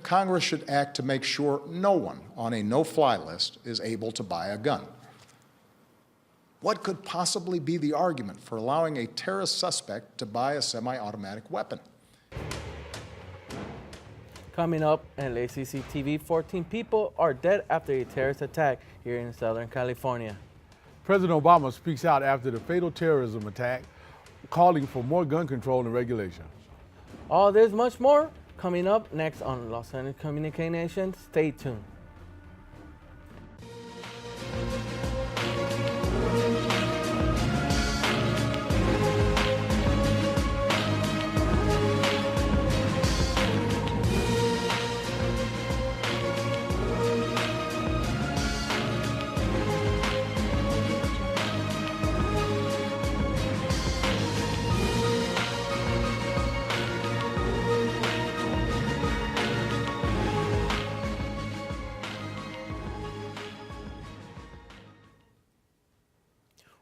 Congress should act to make sure no one on a no-fly list is able to buy a gun. What could possibly be the argument for allowing a terrorist suspect to buy a semi-automatic weapon? Coming up on ACC TV, 14 people are dead after a terrorist attack here in Southern California. President Obama speaks out after the fatal terrorism attack, calling for more gun control and regulation. All this much more coming up next on Los Angeles Communications. Stay tuned.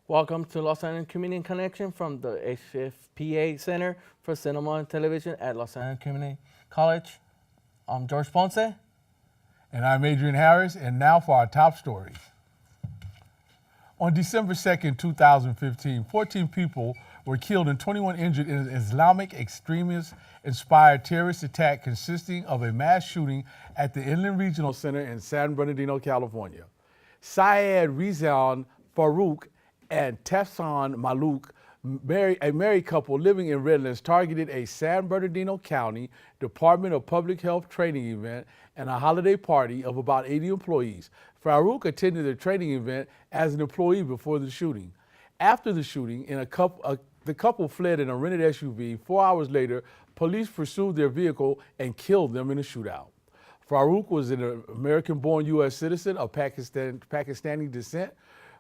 Welcome to Los Angeles Community Connection from the HFPA Center for Cinema and Television at Los Angeles Community College. I'm George Ponce. And I'm Adrian Harris, and now for our top stories. On December 2nd, 2015, 14 people were killed and 21 injured in an Islamic extremist-inspired terrorist attack consisting of a mass shooting at the Inland Regional Center in San Bernardino, California. Syed Rizwan Farouk and Tefsan Maluk, a married couple living in Redlands, targeted a San Bernardino County Department of Public Health training event and a holiday party of about 80 employees. Farouk attended the training event as an employee before the shooting. After the shooting, the couple fled in a rented SUV. 4 hours later, police pursued their vehicle and killed them in a shootout. Farouk was an American-born U.S. citizen of Pakistani descent,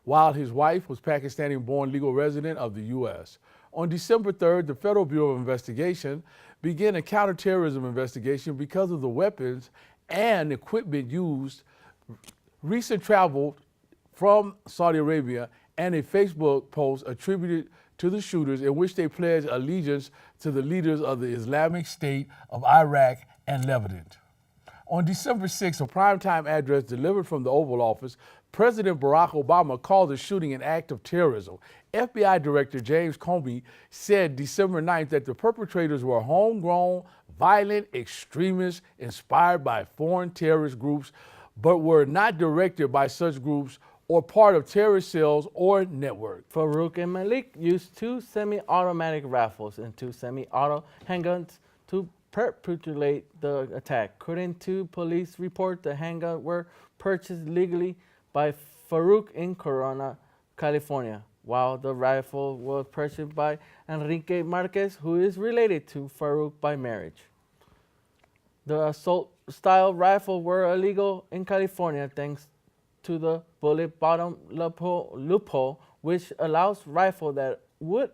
while his wife was Pakistani-born legal resident of the U.S. On December 3rd, the Federal Bureau of Investigation began a counterterrorism investigation because of the weapons and equipment used, recent travel from Saudi Arabia, and a Facebook post attributed to the shooters in which they pledged allegiance to the leaders of the Islamic State of Iraq and Levant. On December 6th, a primetime address delivered from the Oval Office, President Barack Obama called the shooting an act of terrorism. FBI Director James Comey said December 9th that the perpetrators were homegrown, violent extremists inspired by foreign terrorist groups, but were not directed by such groups or part of terrorist cells or network. Farouk and Malik used 2 semi-automatic rifles and 2 semi-auto handguns to perpetrate the attack. According to police report, the handguns were purchased legally by Farouk in Corona, California, while the rifle was purchased by Enrique Marquez, who is related to Farouk by marriage. The assault-style rifles were illegal in California thanks to the bullet bottom loophole, which allows rifles that would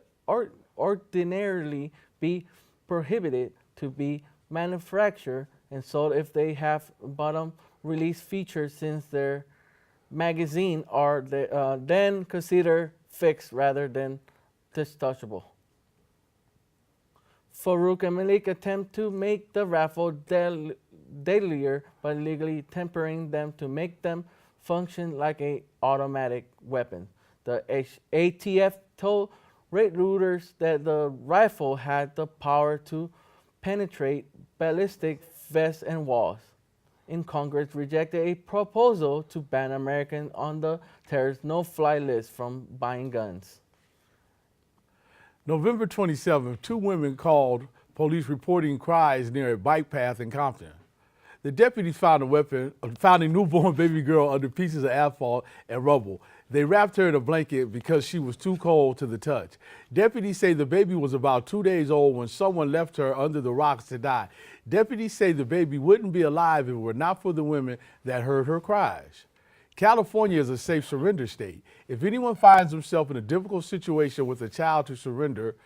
ordinarily be prohibited to be manufactured and sold if they have bottom release features, since their magazine are then considered fixed rather than dischargeable. Farouk and Malik attempt to make the rifle deadlier by legally tempering them to make them function like an automatic weapon. The ATF told Reuters that the rifle had the power to penetrate ballistic vests and walls. In Congress rejected a proposal to ban Americans on the terrorist no-fly list from buying guns. November 27th, 2 women called police reporting cries near a bike path in Compton. The deputies found a newborn baby girl under pieces of asphalt and rubble. They wrapped her in a blanket because she was too cold to the touch. Deputies say the baby was about 2 days old when someone left her under the rocks to die. Deputies say the baby wouldn't be alive if it were not for the women that heard her cries. California is a safe surrender state. If anyone finds himself in a difficult situation with a child to surrender,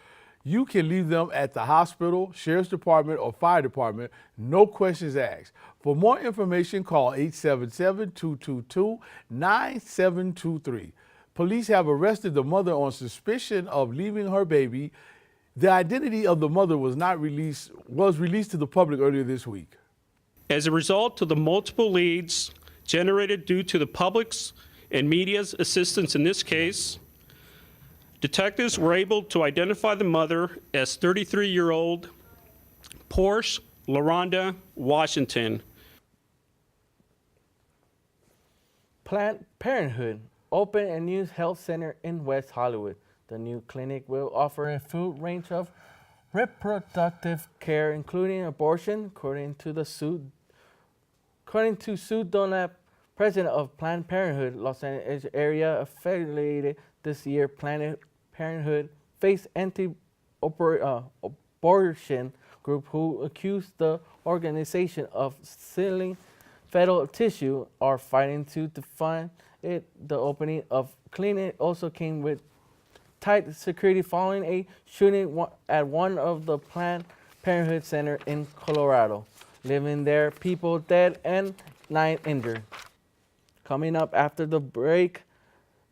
you can leave them at the hospital, sheriff's department, or fire department, no questions asked. For more information, call 877-222-9723. Police have arrested the mother on suspicion of leaving her baby. The identity of the mother was released to the public earlier this week. As a result of the multiple leads generated due to the public's and media's assistance in this case, detectives were able to identify the mother as 33-year-old Porsche LaRonda Washington. Planned Parenthood opened a new health center in West Hollywood. The new clinic will offer a full range of reproductive care, including abortion, according to Sue Dunlap, president of Planned Parenthood Los Angeles area affiliated. This year, Planned Parenthood faced anti-abortion group who accused the organization of stealing fetal tissue are fighting to define it. The opening of clinic also came with tight security following a shooting at one of the Planned Parenthood center in Colorado. Living there, people dead and 9 injured. Coming up after the break,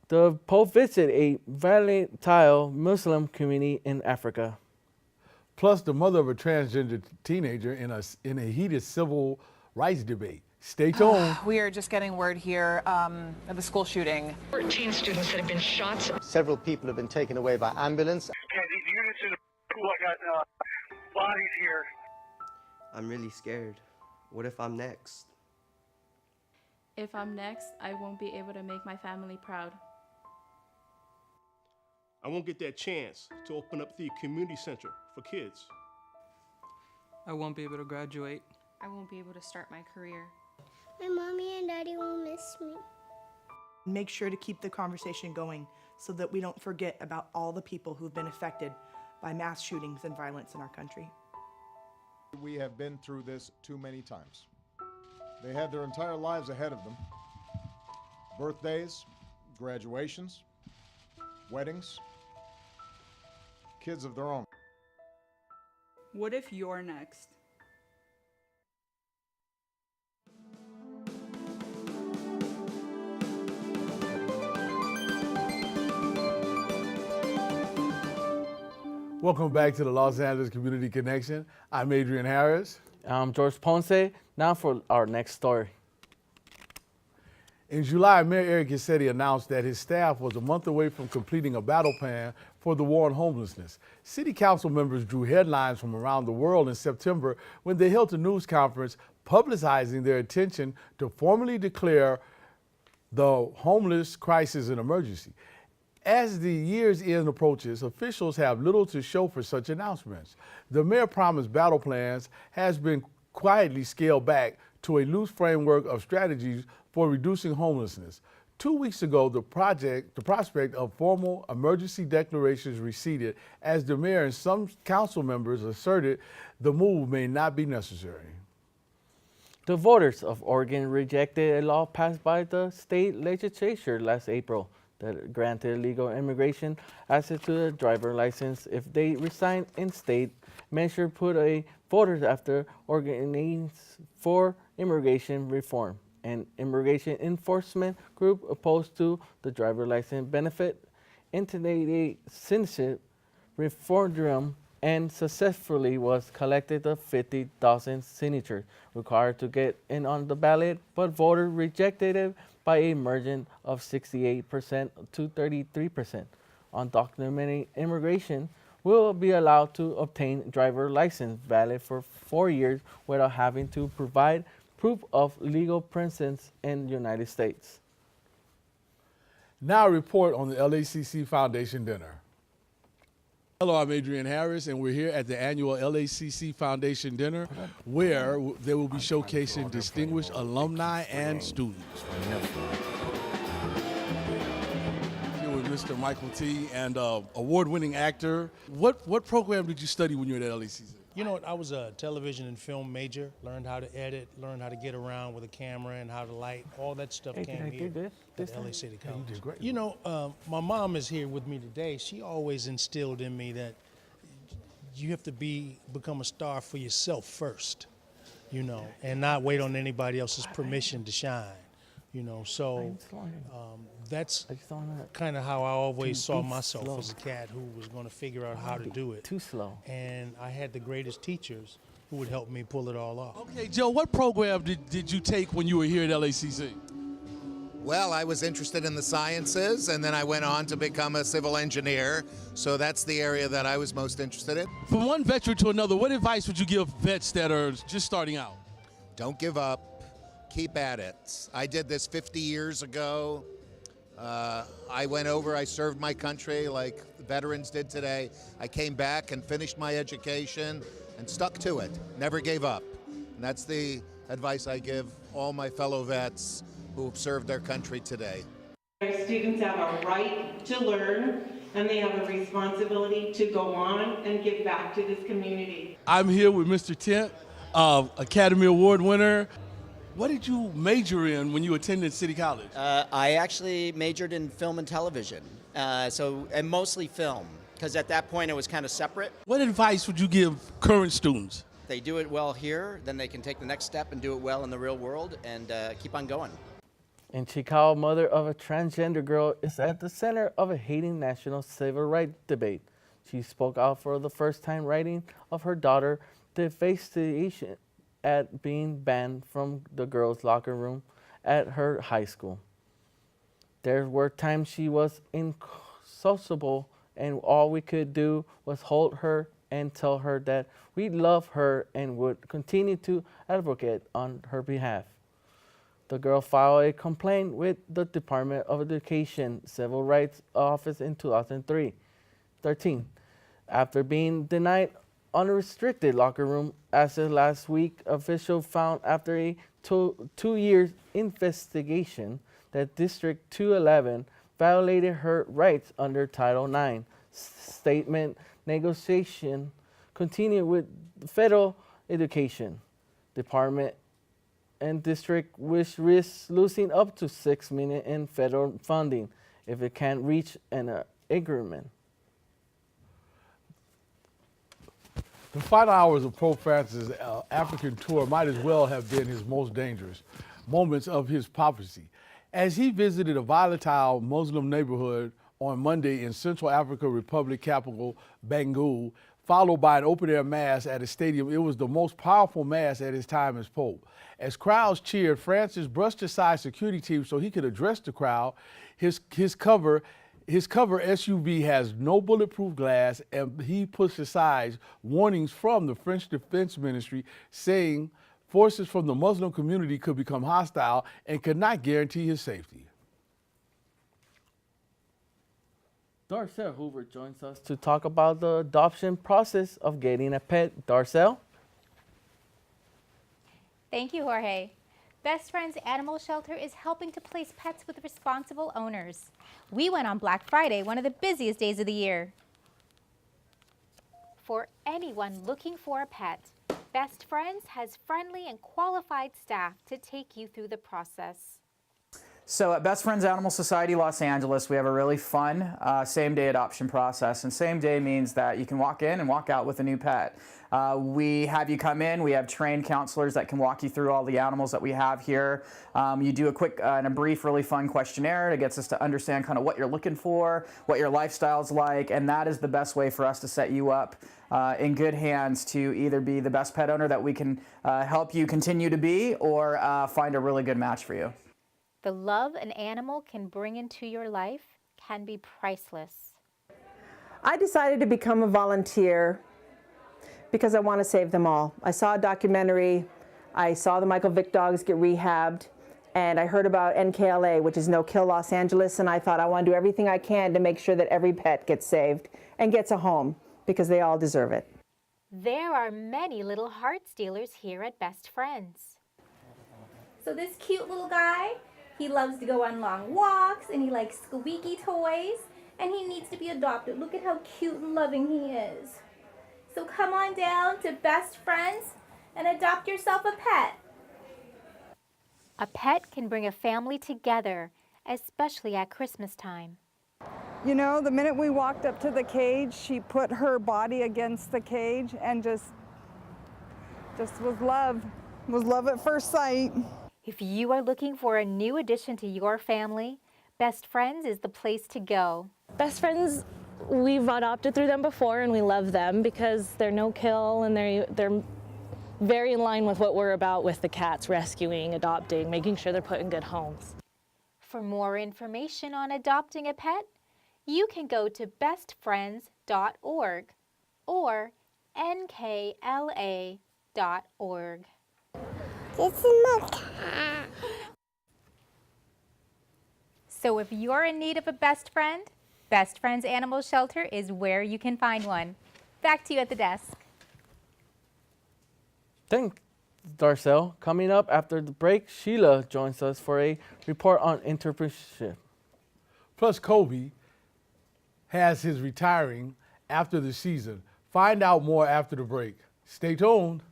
the Pope visited a volatile Muslim community in Africa. Plus, the mother of a transgender teenager in a heated civil rights debate. Stay tuned. We are just getting word here of the school shooting. 14 students that have been shot. Several people have been taken away by ambulance. Yeah, these units in the pool, I got bodies here. I'm really scared. What if I'm next? If I'm next, I won't be able to make my family proud. I won't get that chance to open up the community center for kids. I won't be able to graduate. I won't be able to start my career. My mommy and daddy will miss me. Make sure to keep the conversation going so that we don't forget about all the people who've been affected by mass shootings and violence in our country. We have been through this too many times. They had their entire lives ahead of them. Birthdays, graduations, weddings, kids of their own. What if you're next? Welcome back to the Los Angeles Community Connection. I'm Adrian Harris. I'm George Ponce. Now for our next story. In July, Mayor Eric Garcetti announced that his staff was a month away from completing a battle plan for the war on homelessness. City council members drew headlines from around the world in September when they held a news conference publicizing their intention to formally declare the homeless crisis an emergency. As the year's end approaches, officials have little to show for such announcements. The mayor promised battle plans has been quietly scaled back to a loose framework of strategies for reducing homelessness. 2 weeks ago, the prospect of formal emergency declarations receded as the mayor and some council members asserted the move may not be necessary. The voters of Oregon rejected a law passed by the state legislature last April that granted legal immigration access to a driver license if they reside in state. Measure put a voters after organizing for immigration reform, an immigration enforcement group opposed to the driver license benefit, intimidated citizenship referendum and successfully was collected the 50,000 signatures required to get in on the ballot, but voters rejected it by a margin of 68% to 33%. Undocumented immigration will be allowed to obtain driver license valid for 4 years without having to provide proof of legal presence in the United States. Now a report on the LACC Foundation dinner. Hello, I'm Adrian Harris, and we're here at the annual LACC Foundation dinner, where they will be showcasing distinguished alumni and students. Here with Mr. Michael T. and award-winning actor. What program did you study when you were at LACC? You know, I was a television and film major, learned how to edit, learned how to get around with a camera and how to light, all that stuff came here at LA City College. You did great. You know, my mom is here with me today. She always instilled in me that you have to become a star for yourself first, you know, and not wait on anybody else's permission to shine. You know, so that's kind of how I always saw myself as a cat who was going to figure out how to do it. Too slow. And I had the greatest teachers who would help me pull it all off. Okay, Joe, what program did you take when you were here at LACC? Well, I was interested in the sciences, and then I went on to become a civil engineer. So that's the area that I was most interested in. From one veteran to another, what advice would you give vets that are just starting out? Don't give up. Keep at it. I did this 50 years ago. I went over, I served my country like veterans did today. I came back and finished my education and stuck to it. Never gave up. And that's the advice I give all my fellow vets who have served their country today. Our students have a right to learn, and they have a responsibility to go on and give back to this community. I'm here with Mr. Tent, Academy Award winner. What did you major in when you attended City College? I actually majored in film and television, and mostly film, because at that point it was kind of separate. What advice would you give current students? They do it well here, then they can take the next step and do it well in the real world and keep on going. In Chicago, mother of a transgender girl is at the center of a Haiti national civil rights debate. She spoke out for the first time, writing of her daughter devastation at being banned from the girls' locker room at her high school. There were times she was insociable, and all we could do was hold her and tell her that we love her and would continue to advocate on her behalf. The girl filed a complaint with the Department of Education Civil Rights Office in 2013 after being denied unrestricted locker room access last week. Officials found after a two-year investigation that District 211 violated her rights under Title IX. Statement negotiation continued with the federal education department and district, which risks losing up to $6 million in federal funding if it can't reach an agreement. The final hours of Pope Francis' African tour might as well have been his most dangerous moments of his papacy. As he visited a volatile Muslim neighborhood on Monday in Central Africa Republic capital Bangui, followed by an open-air mass at a stadium, it was the most powerful mass at his time as Pope. As crowds cheered, Francis brushed aside security teams so he could address the crowd. His cover SUV has no bulletproof glass, and he pushed aside warnings from the French Defense Ministry saying forces from the Muslim community could become hostile and could not guarantee his safety. Darcel Hoover joins us to talk about the adoption process of getting a pet. Darcel? Thank you, Jorge. Best Friends Animal Shelter is helping to place pets with responsible owners. We went on Black Friday, one of the busiest days of the year. For anyone looking for a pet, Best Friends has friendly and qualified staff to take you through the process. So at Best Friends Animal Society Los Angeles, we have a really fun same-day adoption process. And same day means that you can walk in and walk out with a new pet. We have you come in. We have trained counselors that can walk you through all the animals that we have here. You do a quick and a brief, really fun questionnaire that gets us to understand kind of what you're looking for, what your lifestyle's like, and that is the best way for us to set you up in good hands to either be the best pet owner that we can help you continue to be, or find a really good match for you. The love an animal can bring into your life can be priceless. I decided to become a volunteer because I want to save them all. I saw a documentary, I saw the Michael Vick dogs get rehabbed, and I heard about NKLA, which is No Kill Los Angeles, and I thought I want to do everything I can to make sure that every pet gets saved and gets a home, because they all deserve it. There are many little heart stealers here at Best Friends. So this cute little guy, he loves to go on long walks, and he likes squeaky toys, and he needs to be adopted. Look at how cute and loving he is. So come on down to Best Friends and adopt yourself a pet. A pet can bring a family together, especially at Christmas time. You know, the minute we walked up to the cage, she put her body against the cage and just was love at first sight. If you are looking for a new addition to your family, Best Friends is the place to go. Best Friends, we've adopted through them before, and we love them because they're no kill and they're very in line with what we're about with the cats, rescuing, adopting, making sure they're put in good homes. For more information on adopting a pet, you can go to bestfriends.org or nkla.org. This is my cat. So if you're in need of a best friend, Best Friends Animal Shelter is where you can find one. Back to you at the desk. Thanks, Darcel. Coming up after the break, Sheila joins us for a report on entrepreneurship. Plus, Kobe has his retiring after the season. Find out more after the break. Stay tuned.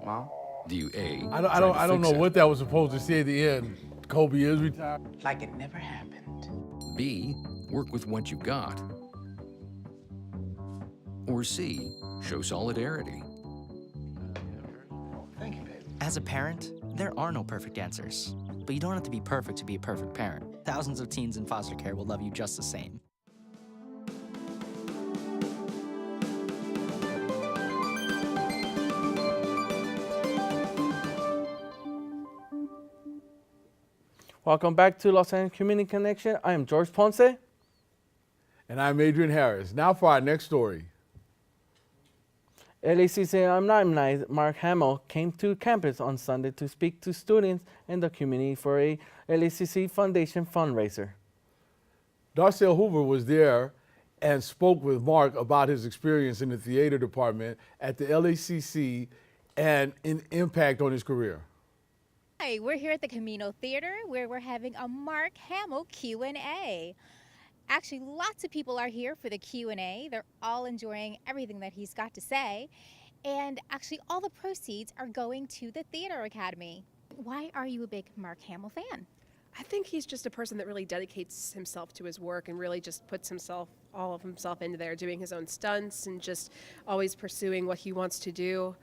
Mom? Do you A? I don't know what that was supposed to say at the end. Kobe is retired. Like it never happened. B. Work with what you got. Or C. Show solidarity. Thank you, babe. As a parent, there are no perfect answers. But you don't have to be perfect to be a perfect parent. Thousands of teens in foster care will love you just the same. Welcome back to Los Angeles Community Connection. I am George Ponce. And I'm Adrian Harris. Now for our next story. LACC alumni Mark Hamill came to campus on Sunday to speak to students in the community for a LACC Foundation fundraiser. Darcel Hoover was there and spoke with Mark about his experience in the theater department at the LACC and an impact on his career. Hi, we're here at the Camino Theater where we're having a Mark Hamill Q&A. Actually, lots of people are here for the Q&A. They're all enjoying everything that he's got to say. And actually, all the proceeds are going to the Theater Academy. Why are you a big Mark Hamill fan? I think he's just a person that really dedicates himself to his work and really just puts all of himself into there, doing his own stunts and just always pursuing what he wants to do.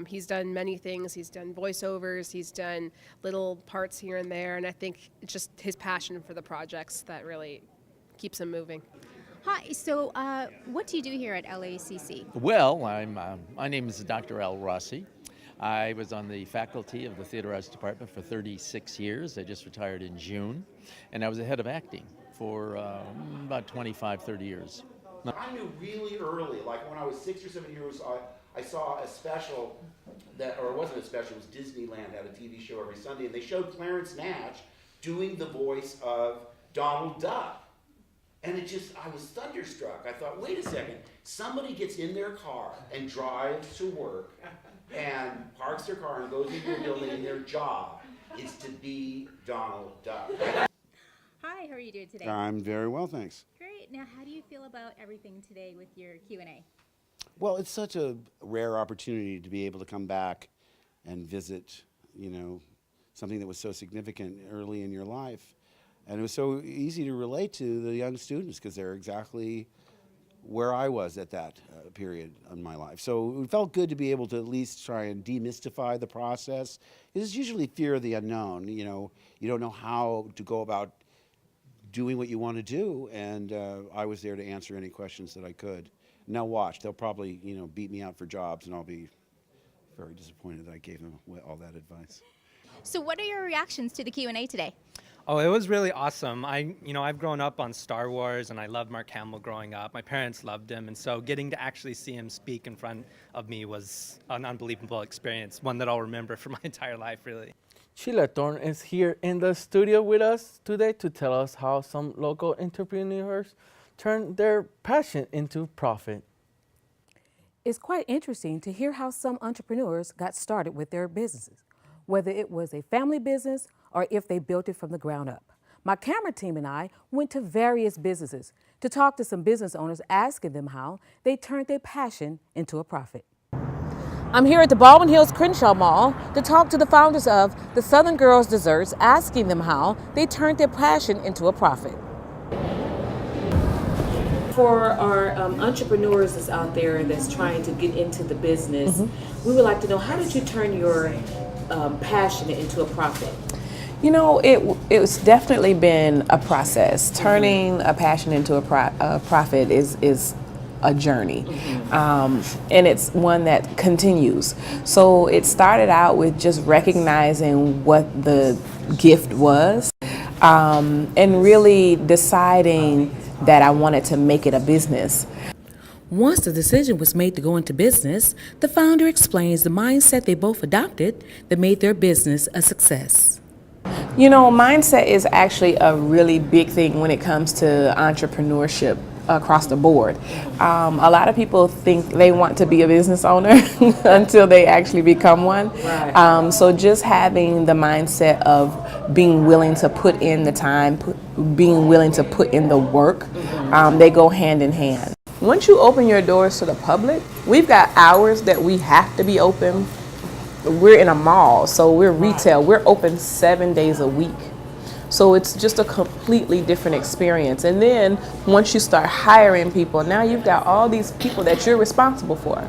He's done many things. He's done voiceovers. He's done little parts here and there. And I think it's just his passion for the projects that really keeps him moving. Hi, so what do you do here at LACC? Well, my name is Dr. Al Rossi. I was on the faculty of the Theater Arts Department for 36 years. I just retired in June. And I was the head of acting for about 25, 30 years. I knew really early, like when I was 6 or 7 years, I saw a special that, or it wasn't a special, it was Disneyland had a TV show every Sunday, and they showed Clarence Nash doing the voice of Donald Duck. And I was thunderstruck. I thought, wait a second, somebody gets in their car and drives to work and parks their car and goes into a building and their job is to be Donald Duck. Hi, how are you doing today? I'm very well, thanks. Great. Now, how do you feel about everything today with your Q&A? Well, it's such a rare opportunity to be able to come back and visit, something that was so significant early in your life. And it was so easy to relate to the young students because they're exactly where I was at that period in my life. So it felt good to be able to at least try and demystify the process. It's usually fear of the unknown. You don't know how to go about doing what you want to do, and I was there to answer any questions that I could. Now watch, they'll probably beat me out for jobs, and I'll be very disappointed that I gave them all that advice. So what are your reactions to the Q&A today? Oh, it was really awesome. I've grown up on Star Wars, and I loved Mark Hamill growing up. My parents loved him, and so getting to actually see him speak in front of me was an unbelievable experience, one that I'll remember for my entire life, really. Sheila Thorne is here in the studio with us today to tell us how some local entrepreneurs turn their passion into profit. It's quite interesting to hear how some entrepreneurs got started with their businesses, whether it was a family business or if they built it from the ground up. My camera team and I went to various businesses to talk to some business owners, asking them how they turned their passion into a profit. I'm here at the Baldwin Hills Crenshaw Mall to talk to the founders of the Southern Girls Desserts, asking them how they turned their passion into a profit. For our entrepreneurs that's out there that's trying to get into the business, we would like to know, how did you turn your passion into a profit? It's definitely been a process. Turning a passion into a profit is a journey, and it's one that continues. So it started out with just recognizing what the gift was, and really deciding that I wanted to make it a business. Once the decision was made to go into business, the founder explains the mindset they both adopted that made their business a success. You know, mindset is actually a really big thing when it comes to entrepreneurship across the board. A lot of people think they want to be a business owner until they actually become one. So just having the mindset of being willing to put in the time, being willing to put in the work, they go hand in hand. Once you open your doors to the public, we've got hours that we have to be open. We're in a mall, so we're retail. We're open 7 days a week. So it's just a completely different experience. And then once you start hiring people, now you've got all these people that you're responsible for.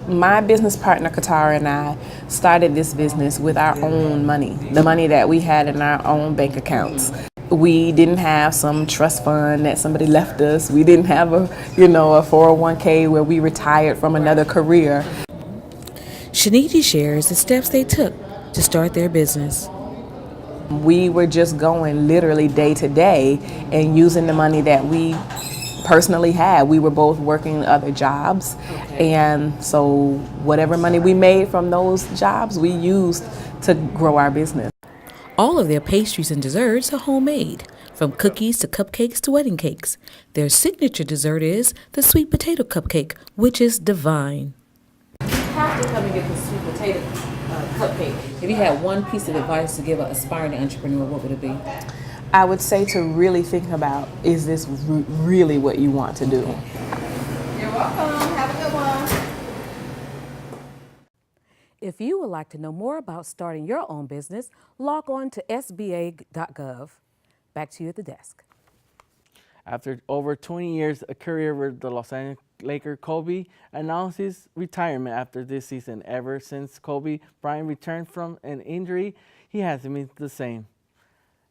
My business partner, Katara, and I started this business with our own money, the money that we had in our own bank accounts. We didn't have some trust fund that somebody left us. We didn't have a 401k where we retired from another career. Shaniti shares the steps they took to start their business. We were just going literally day to day and using the money that we personally had. We were both working other jobs, and so whatever money we made from those jobs, we used to grow our business. All of their pastries and desserts are homemade, from cookies to cupcakes to wedding cakes. Their signature dessert is the sweet potato cupcake, which is divine. You have to come and get the sweet potato cupcake. If you had one piece of advice to give an aspiring entrepreneur, what would it be? I would say to really think about, is this really what you want to do? You're welcome. Have a good one. If you would like to know more about starting your own business, log on to sba.gov. Back to you at the desk. After over 20 years, a career with the Los Angeles Lakers, Kobe announced his retirement after this season. Ever since Kobe Bryant returned from an injury, he hasn't been the same.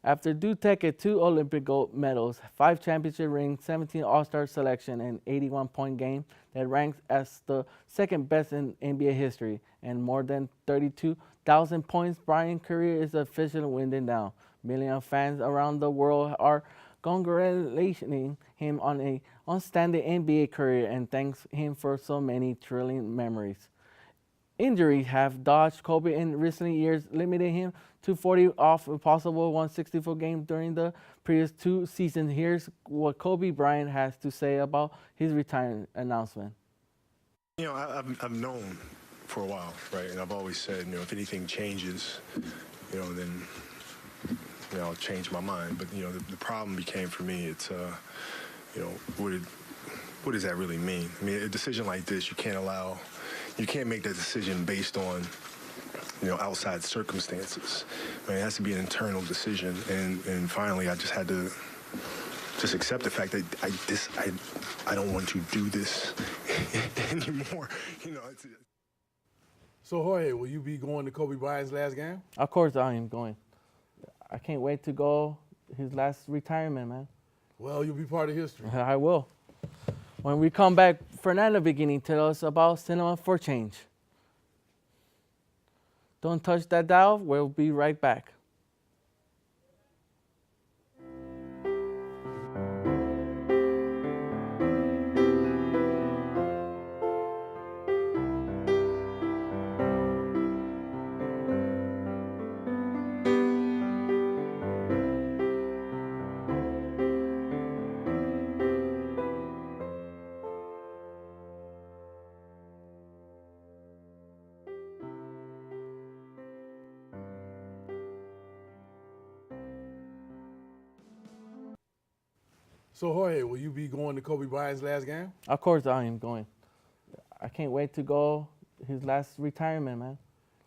After Duteke, 2 Olympic gold medals, 5 championship rings, 17 All-Star selection, and 81-point game that ranks as the second best in NBA history, and more than 32,000 points, Bryant's career is officially winding down. Millions of fans around the world are congratulating him on an outstanding NBA career and thanks him for so many thrilling memories. Injuries have dogged Kobe in recent years, limiting him to 40 off a possible 164 games during the previous 2 seasons. Here's what Kobe Bryant has to say about his retirement announcement. You know, I've known for a while, right? And I've always said, if anything changes, then, I'll change my mind. But, the problem became for me, it's, what does that really mean? I mean, a decision like this, you can't make that decision based on, outside circumstances. I mean, it has to be an internal decision. And finally, I just had to just accept the fact that I don't want to do this anymore. So, Jorge, will you be going to Kobe Bryant's last game? Of course I am going. I can't wait to go his last retirement, man. Well, you'll be part of history. I will. When we come back, Fernando beginning to tell us about Cinema for Change. Don't touch that dial. We'll be right back. So, Jorge, will you be going to Kobe Bryant's last game? Of course I am going. I can't wait to go his last retirement, man.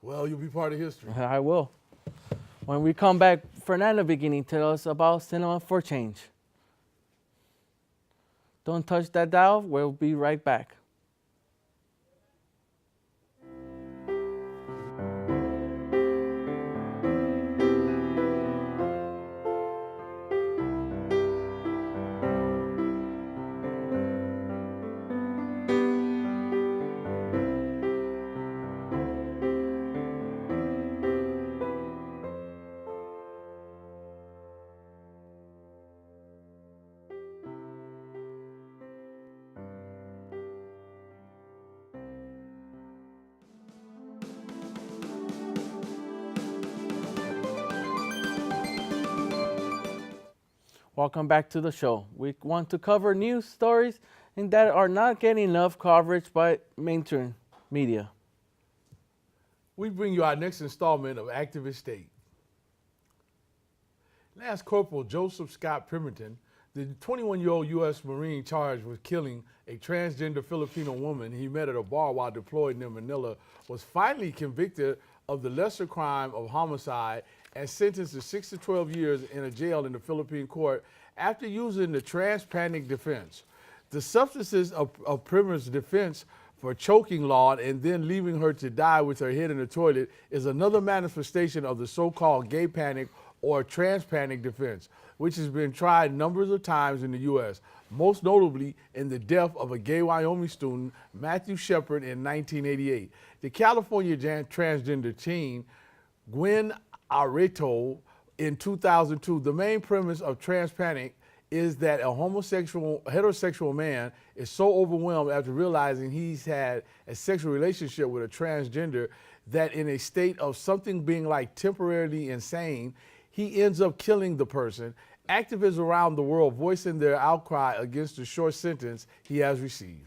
Well, you'll be part of history. I will. When we come back, Fernando beginning to tell us about Cinema for Change. Don't touch that dial. We'll be right back. Welcome back to the show. We want to cover news stories and that are not getting enough coverage by mainstream media. We bring you our next installment of Activist State. Lance Corporal Joseph Scott Pemberton, the 21-year-old U.S. Marine charged with killing a transgender Filipino woman he met at a bar while deployed near Manila, was finally convicted of the lesser crime of homicide and sentenced to 6 to 12 years in a jail in the Philippine court after using the trans-panic defense. The substances of Pemberton's defense for choking Law and then leaving her to die with her head in the toilet is another manifestation of the so-called gay panic or trans-panic defense, which has been tried numbers of times in the U.S., most notably in the death of a gay Wyoming student, Matthew Shepard, in 1988. The California transgender teen, Gwen Areto, in 2002, the main premise of trans-panic is that a heterosexual man is so overwhelmed after realizing he's had a sexual relationship with a transgender that in a state of something being like temporarily insane, he ends up killing the person. Activists around the world voicing their outcry against the short sentence he has received.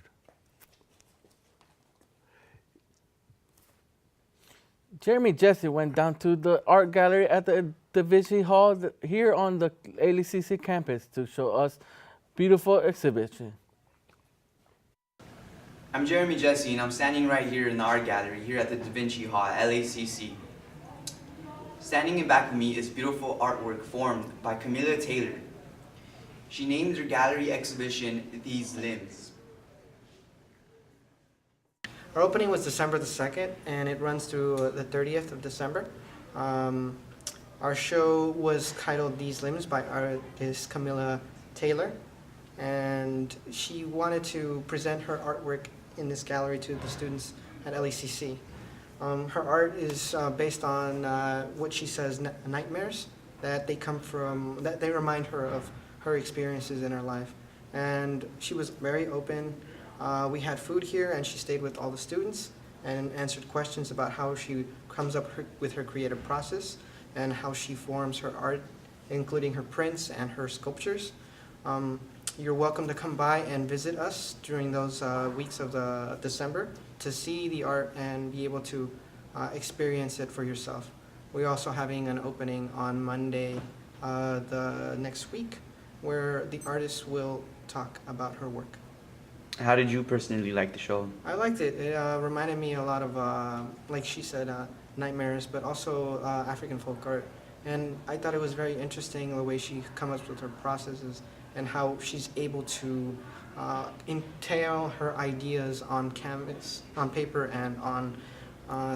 Jeremy Jesse went down to the art gallery at the Da Vinci Hall here on the LACC campus to show us beautiful exhibition. I'm Jeremy Jesse, and I'm standing right here in the art gallery here at the Da Vinci Hall at LACC. Standing in back of me is beautiful artwork formed by Camilla Taylor. She named her gallery exhibition These Limbs. Our opening was December the 2nd, and it runs through the 30th of December. Our show was titled These Limbs by artist Camilla Taylor, and she wanted to present her artwork in this gallery to the students at LACC. Her art is based on what she says nightmares that they remind her of her experiences in her life. And she was very open. We had food here, and she stayed with all the students and answered questions about how she comes up with her creative process and how she forms her art, including her prints and her sculptures. You're welcome to come by and visit us during those weeks of December to see the art and be able to experience it for yourself. We're also having an opening on Monday the next week where the artist will talk about her work. How did you personally like the show? I liked it. It reminded me a lot of, like she said, nightmares, but also African folk art. And I thought it was very interesting the way she comes up with her processes and how she's able to entail her ideas on canvas, on paper, and on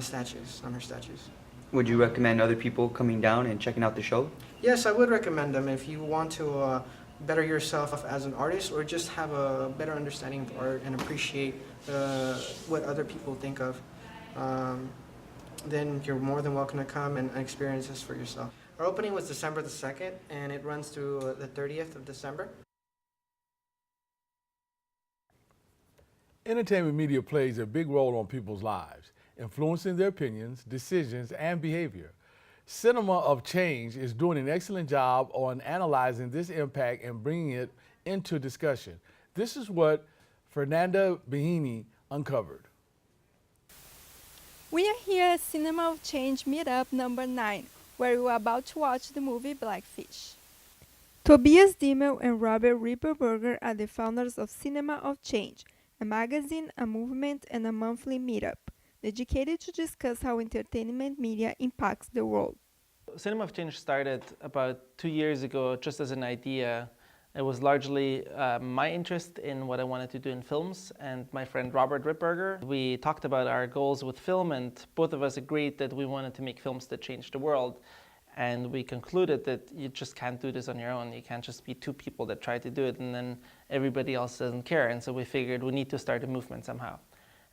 statues, on her statues. Would you recommend other people coming down and checking out the show? Yes, I would recommend them if you want to better yourself as an artist or just have a better understanding of art and appreciate what other people think of. Then you're more than welcome to come and experience this for yourself. Our opening was December the 2nd, and it runs through the 30th of December. Entertainment media plays a big role on people's lives, influencing their opinions, decisions, and behavior. Cinema of Change is doing an excellent job on analyzing this impact and bringing it into discussion. This is what Fernanda Behini uncovered. We are here at Cinema of Change Meetup number 9, where we are about to watch the movie Blackfish. Tobias Dimmel and Robert Ripperberger are the founders of Cinema of Change, a magazine, a movement, and a monthly meetup dedicated to discuss how entertainment media impacts the world. Cinema of Change started about 2 years ago just as an idea. It was largely my interest in what I wanted to do in films and my friend Robert Ripperger. We talked about our goals with film, and both of us agreed that we wanted to make films that change the world. And we concluded that you just can't do this on your own. You can't just be two people that try to do it and then everybody else doesn't care. And so we figured we need to start a movement somehow.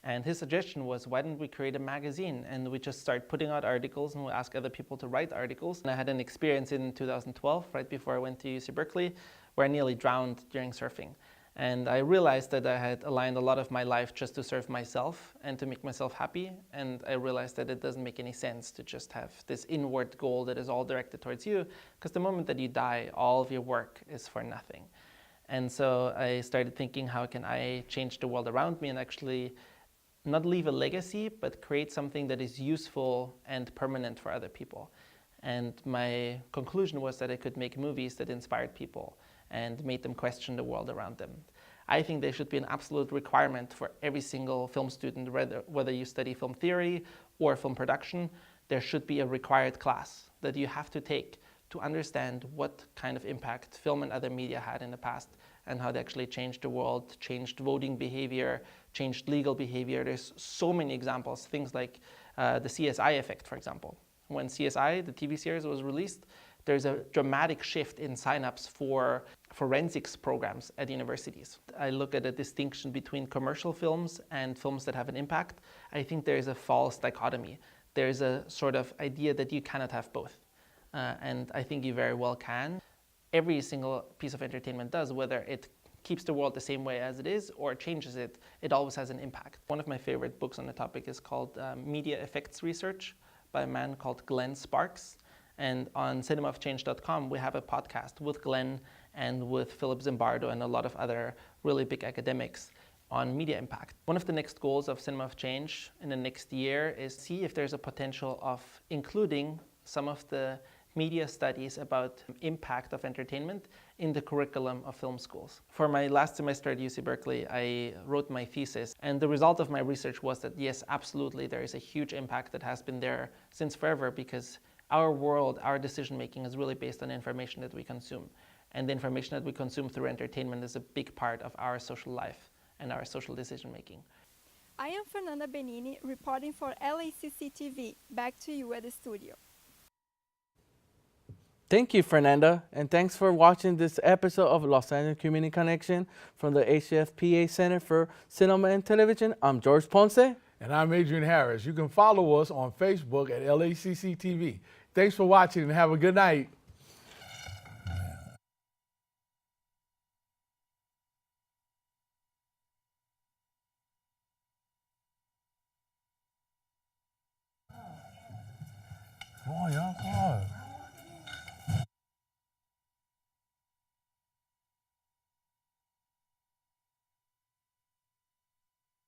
And his suggestion was, why don't we create a magazine? And we just start putting out articles and we'll ask other people to write articles. And I had an experience in 2012, right before I went to UC Berkeley, where I nearly drowned during surfing. And I realized that I had aligned a lot of my life just to serve myself and to make myself happy. And I realized that it doesn't make any sense to just have this inward goal that is all directed towards you, because the moment that you die, all of your work is for nothing. And so I started thinking, how can I change the world around me and actually not leave a legacy, but create something that is useful and permanent for other people. And my conclusion was that I could make movies that inspired people and made them question the world around them. I think they should be an absolute requirement for every single film student, whether you study film theory or film production. There should be a required class that you have to take to understand what kind of impact film and other media had in the past and how they actually changed the world, changed voting behavior, changed legal behavior. There's so many examples, things like the CSI effect, for example. When CSI, the TV series, was released, there's a dramatic shift in signups for forensics programs at universities. I look at a distinction between commercial films and films that have an impact. I think there's a false dichotomy. There's a sort of idea that you cannot have both. And I think you very well can. Every single piece of entertainment does, whether it keeps the world the same way as it is or changes it, it always has an impact. One of my favorite books on the topic is called Media Effects Research by a man called Glenn Sparks. And on cinemaofchange.com, we have a podcast with Glenn and with Philip Zimbardo and a lot of other really big academics on media impact. One of the next goals of Cinema of Change in the next year is see if there's a potential of including some of the media studies about impact of entertainment in the curriculum of film schools. For my last semester at UC Berkeley, I wrote my thesis, and the result of my research was that yes, absolutely, there is a huge impact that has been there since forever, because our world, our decision-making is really based on information that we consume. And the information that we consume through entertainment is a big part of our social life and our social decision-making. I am Fernanda Benini, reporting for LACC TV. Back to you at the studio. Thank you, Fernanda, and thanks for watching this episode of Los Angeles Community Connection from the HFPA Center for Cinema and Television. I'm George Ponce. And I'm Adrian Harris. You can follow us on Facebook at LACC TV. Thanks for watching and have a good night. Come on, y'all. Come on.